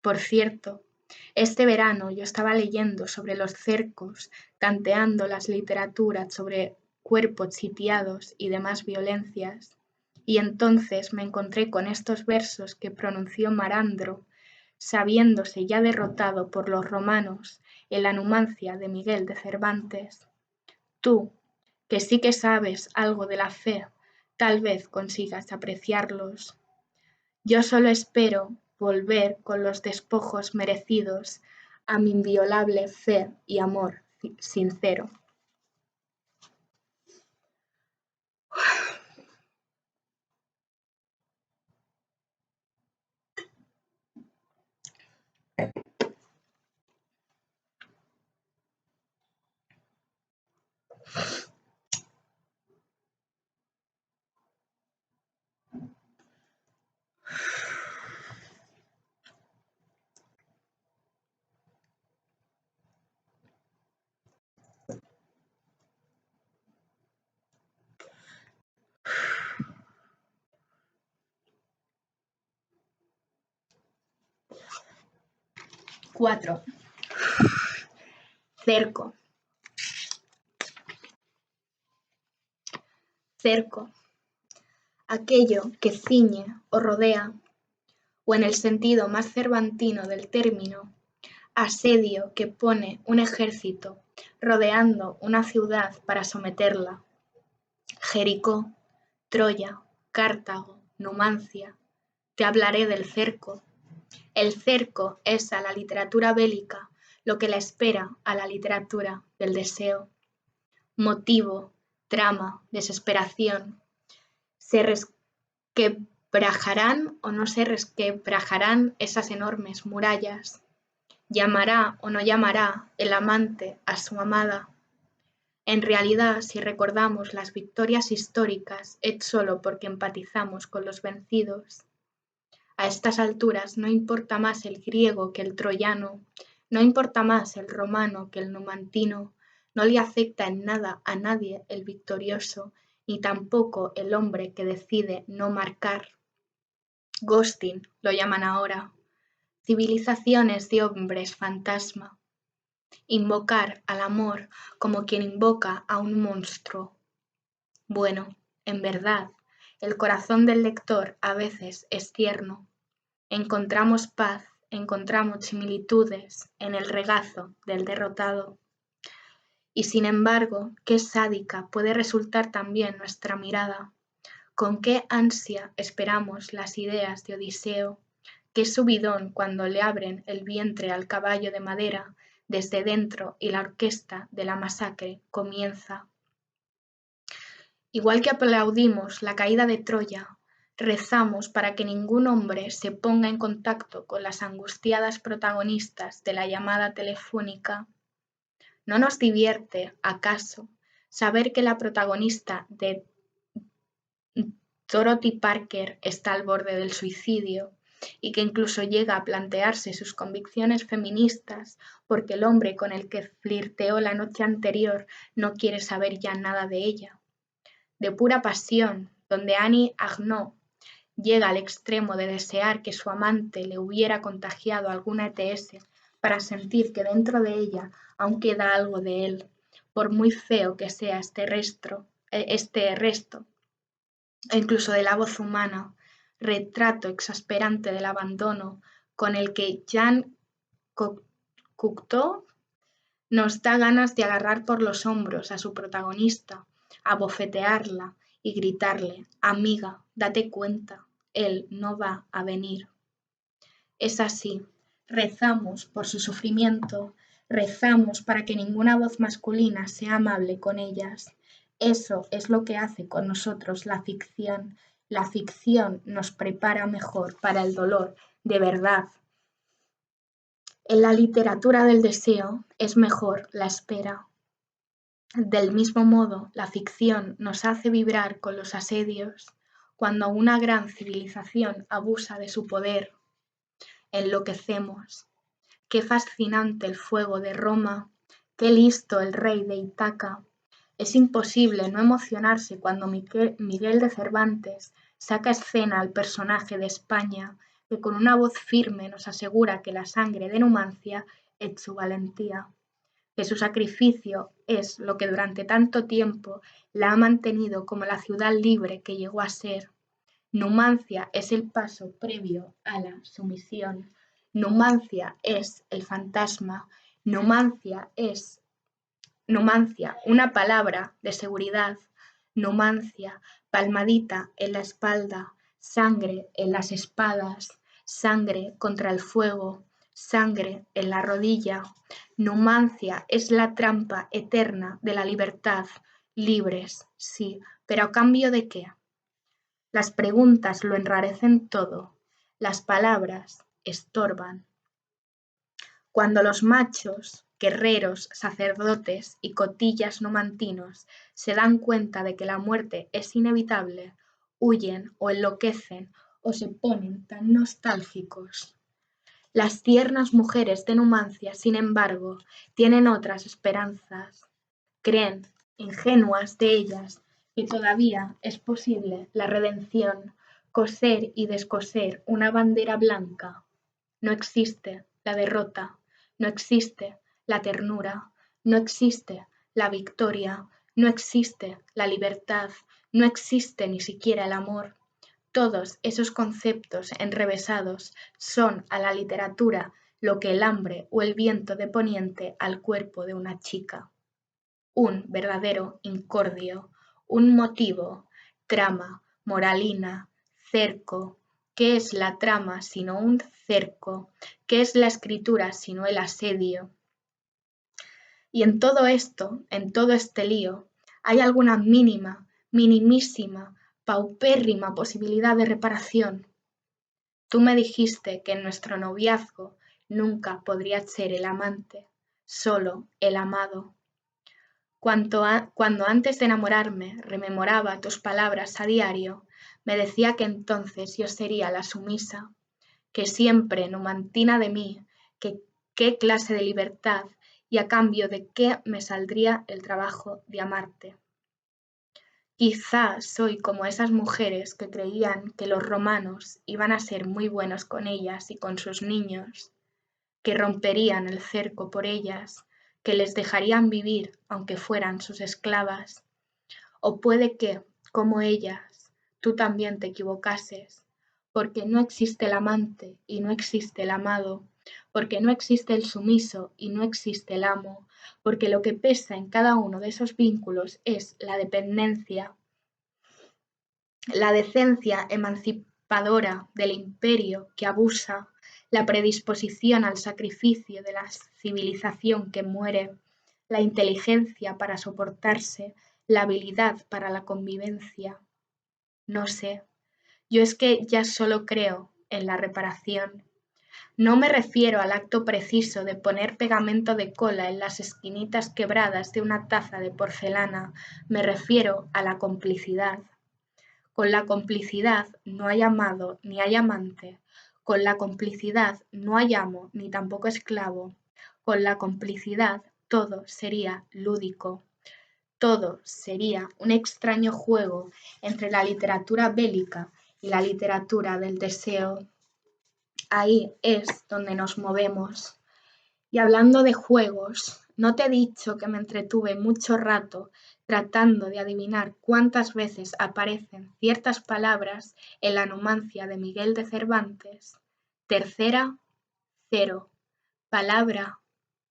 Por cierto, este verano yo estaba leyendo sobre los cercos, tanteando las literaturas sobre cuerpos sitiados y demás violencias, y entonces me encontré con estos versos que pronunció Marandro, sabiéndose ya derrotado por los romanos en la Numancia de Miguel de Cervantes. Tú, que sí que sabes algo de la fe, tal vez consigas apreciarlos. Yo solo espero volver con los despojos merecidos a mi inviolable fe y amor sincero. Cuatro. Cerco. Cerco. Aquello que ciñe o rodea, o en el sentido más cervantino del término, asedio que pone un ejército rodeando una ciudad para someterla. Jericó, Troya, Cartago, Numancia. Te hablaré del cerco. El cerco es a la literatura bélica lo que la espera a la literatura del deseo. Motivo, trama, desesperación. Se resquebrajarán o no se resquebrajarán esas enormes murallas. ¿Llamará o no llamará el amante a su amada? En realidad, si recordamos las victorias históricas, es solo porque empatizamos con los vencidos. A estas alturas no importa más el griego que el troyano, no importa más el romano que el numantino, no le afecta en nada a nadie el victorioso, ni tampoco el hombre que decide no marcar. Ghosting lo llaman ahora. Civilizaciones de hombres fantasma. Invocar al amor como quien invoca a un monstruo. Bueno, en verdad, el corazón del lector a veces es tierno. Encontramos paz, encontramos similitudes en el regazo del derrotado. Y sin embargo, qué sádica puede resultar también nuestra mirada. Con qué ansia esperamos las ideas de Odiseo, qué subidón cuando le abren el vientre al caballo de madera desde dentro y la orquesta de la masacre comienza. Igual que aplaudimos la caída de Troya, rezamos para que ningún hombre se ponga en contacto con las angustiadas protagonistas de la llamada telefónica. ¿No nos divierte, acaso, saber que la protagonista de Dorothy Parker está al borde del suicidio y que incluso llega a plantearse sus convicciones feministas porque el hombre con el que flirteó la noche anterior no quiere saber ya nada de ella? De pura pasión, donde Annie Ernaux llega al extremo de desear que su amante le hubiera contagiado alguna ETS para sentir que dentro de ella aún queda algo de él, por muy feo que sea este resto, e incluso de la voz humana, retrato exasperante del abandono con el que Jean Cocteau nos da ganas de agarrar por los hombros a su protagonista, abofetearla y gritarle: amiga, date cuenta, él no va a venir. Es así, rezamos por su sufrimiento, rezamos para que ninguna voz masculina sea amable con ellas. Eso es lo que hace con nosotros la ficción. La ficción nos prepara mejor para el dolor de verdad. En la literatura del deseo es mejor la espera. Del mismo modo, la ficción nos hace vibrar con los asedios. Cuando una gran civilización abusa de su poder, enloquecemos. Qué fascinante el fuego de Roma, qué listo el rey de Ítaca. Es imposible no emocionarse cuando Miguel de Cervantes saca a escena al personaje de España, que con una voz firme nos asegura que la sangre de Numancia es su valentía, que su sacrificio es lo que durante tanto tiempo la ha mantenido como la ciudad libre que llegó a ser. Numancia es el paso previo a la sumisión. Numancia es el fantasma. Numancia es Numancia, una palabra de seguridad. Numancia, palmadita en la espalda, sangre en las espadas, sangre contra el fuego, sangre en la rodilla. Numancia es la trampa eterna de la libertad. Libres, sí, pero ¿a cambio de qué? Las preguntas lo enrarecen todo, las palabras estorban. Cuando los machos, guerreros, sacerdotes y cotillas numantinos se dan cuenta de que la muerte es inevitable, huyen o enloquecen o se ponen tan nostálgicos. Las tiernas mujeres de Numancia, sin embargo, tienen otras esperanzas. Creen, ingenuas de ellas, que todavía es posible la redención, coser y descoser una bandera blanca. No existe la derrota, no existe la ternura, No existe la victoria, no existe la libertad, no existe ni siquiera el amor. Todos esos conceptos enrevesados son a la literatura lo que el hambre o el viento de poniente al cuerpo de una chica. Un verdadero incordio, un motivo, trama, moralina, cerco. ¿Qué es la trama sino un cerco? ¿Qué es la escritura sino el asedio? Y en todo esto, en todo este lío, ¿hay alguna mínima, minimísima, paupérrima posibilidad de reparación? Tú me dijiste que en nuestro noviazgo nunca podría ser el amante, solo el amado. Cuando antes de enamorarme rememoraba tus palabras a diario, me decía que entonces yo sería la sumisa, que siempre numantina de mí, que qué clase de libertad y a cambio de qué me saldría el trabajo de amarte. Quizá soy como esas mujeres que creían que los romanos iban a ser muy buenos con ellas y con sus niños, que romperían el cerco por ellas, que les dejarían vivir aunque fueran sus esclavas. O puede que, como ellas, tú también te equivocases, porque no existe el amante y no existe el amado, porque no existe el sumiso y no existe el amo, porque lo que pesa en cada uno de esos vínculos es la dependencia, la decencia emancipadora del imperio que abusa, la predisposición al sacrificio de la civilización que muere, la inteligencia para soportarse, la habilidad para la convivencia. No sé, yo es que ya solo creo en la reparación. No me refiero al acto preciso de poner pegamento de cola en las esquinitas quebradas de una taza de porcelana, me refiero a la complicidad. Con la complicidad no hay amado ni hay amante. Con la complicidad no hay amo ni tampoco esclavo. Con la complicidad todo sería lúdico. Todo sería un extraño juego entre la literatura bélica y la literatura del deseo. Ahí es donde nos movemos. Y hablando de juegos, ¿no te he dicho que me entretuve mucho rato tratando de adivinar cuántas veces aparecen ciertas palabras en la Numancia de Miguel de Cervantes? Tercera, 0. Palabra,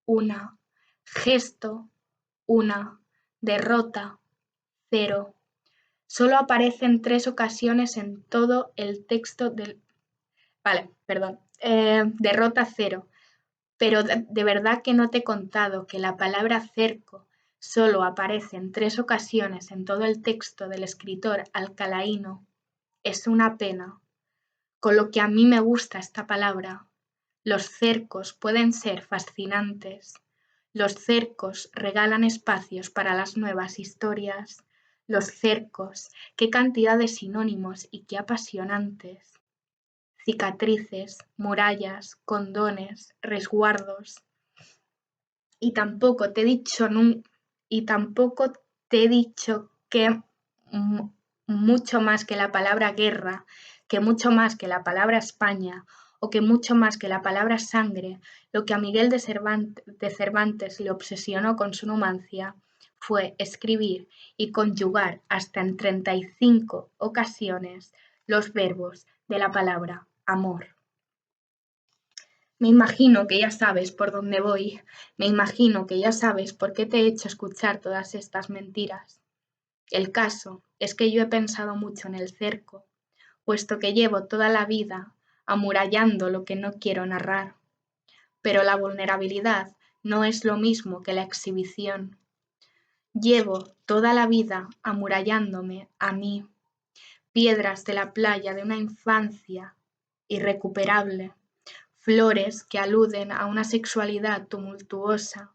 1. Gesto, 1. Derrota, 0. Solo aparece en 3 ocasiones en todo el texto del... Vale, perdón. Derrota, 0. Pero de verdad que no te he contado que la palabra cerco solo aparece en 3 ocasiones en todo el texto del escritor alcalaíno. Es una pena. Con lo que a mí me gusta esta palabra. Los cercos pueden ser fascinantes. Los cercos regalan espacios para las nuevas historias. Los cercos, qué cantidad de sinónimos y qué apasionantes. Cicatrices, murallas, condones, resguardos. Y tampoco te he dicho, y tampoco te he dicho que mucho más que la palabra guerra, que mucho más que la palabra España o que mucho más que la palabra sangre, lo que a Miguel de Cervantes le obsesionó con su numancia fue escribir y conjugar hasta en 35 ocasiones los verbos de la palabra amor. Me imagino que ya sabes por dónde voy, me imagino que ya sabes por qué te he hecho escuchar todas estas mentiras. El caso es que yo he pensado mucho en el cerco, puesto que llevo toda la vida amurallando lo que no quiero narrar. Pero la vulnerabilidad no es lo mismo que la exhibición. Llevo toda la vida amurallándome a mí, piedras de la playa de una infancia irrecuperable, flores que aluden a una sexualidad tumultuosa,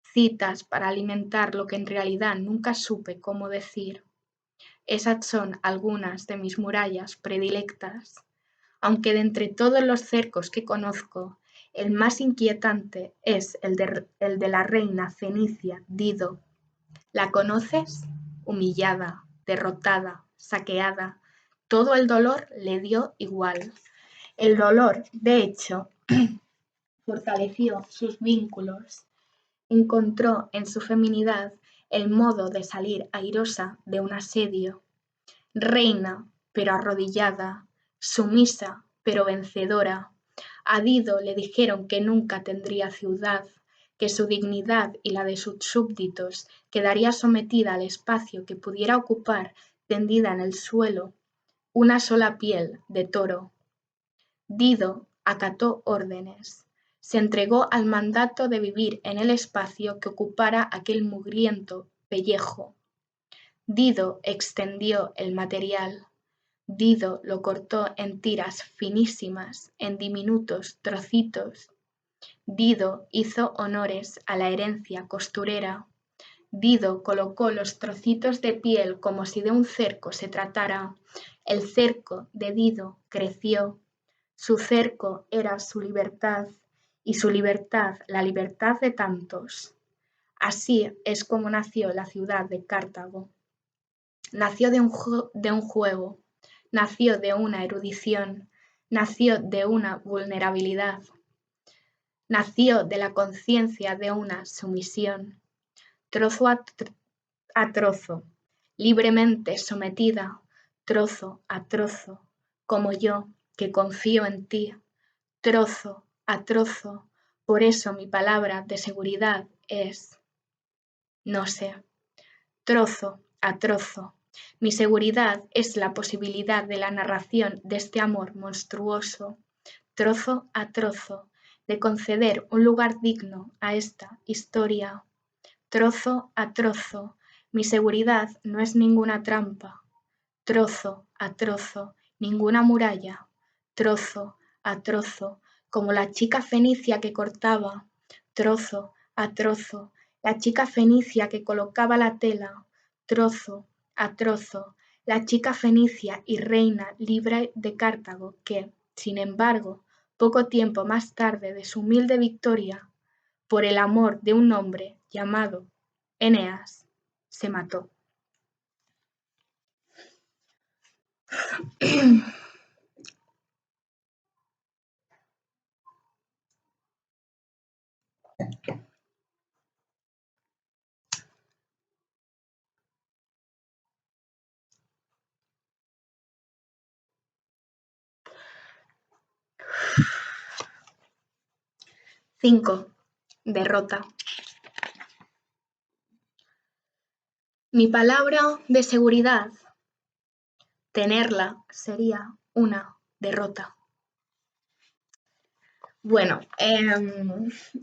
citas para alimentar lo que en realidad nunca supe cómo decir. Esas son algunas de mis murallas predilectas, aunque de entre todos los cercos que conozco, el más inquietante es el de la reina fenicia Dido. ¿La conoces? Humillada, derrotada, saqueada, todo el dolor le dio igual. El dolor, de hecho, fortaleció sus vínculos. encontró en su feminidad el modo de salir airosa de un asedio. Reina, pero arrodillada, sumisa, pero vencedora. A Dido le dijeron que nunca tendría ciudad, que su dignidad y la de sus súbditos quedaría sometida al espacio que pudiera ocupar, tendida en el suelo, una sola piel de toro. Dido acató órdenes. Se entregó al mandato de vivir en el espacio que ocupara aquel mugriento pellejo. Dido extendió el material. Dido lo cortó en tiras finísimas, en diminutos trocitos. Dido hizo honores a la herencia costurera. Dido colocó los trocitos de piel como si de un cerco se tratara. El cerco de Dido creció. Su cerco era su libertad y su libertad la libertad de tantos. Así es como nació la ciudad de Cartago. Nació de un juego, nació de una erudición, nació de una vulnerabilidad, nació de la conciencia de una sumisión, trozo a trozo, libremente sometida, trozo a trozo, como yo que confío en ti, trozo a trozo. Por eso mi palabra de seguridad es, no sé, trozo a trozo. Mi seguridad es la posibilidad de la narración de este amor monstruoso, trozo a trozo, de conceder un lugar digno a esta historia. Trozo a trozo, mi seguridad no es ninguna trampa. Trozo a trozo, ninguna muralla. Trozo a trozo, como la chica fenicia que cortaba. Trozo a trozo, la chica fenicia que colocaba la tela. Trozo a trozo, la chica fenicia y reina libre de Cartago que, sin embargo, poco tiempo más tarde de su humilde victoria, por el amor de un hombre llamado Eneas, se mató. Cinco. Derrota. Mi palabra de seguridad, tenerla sería una derrota. Bueno,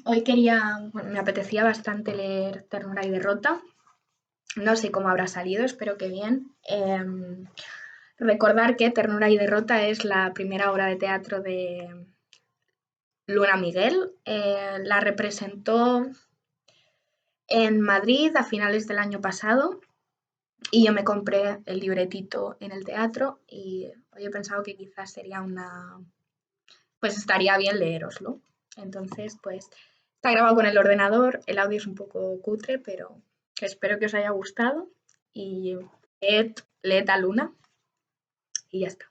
hoy me apetecía bastante leer Ternura y Derrota. No sé cómo habrá salido, espero que bien. Recordar que Ternura y Derrota es la primera obra de teatro de Luna Miguel. La representó en Madrid a finales del año pasado y yo me compré el libretito en el teatro y hoy he pensado que quizás sería pues estaría bien leéroslo. Entonces, pues está grabado con el ordenador, el audio es un poco cutre, pero espero que os haya gustado y leed a Luna y ya está.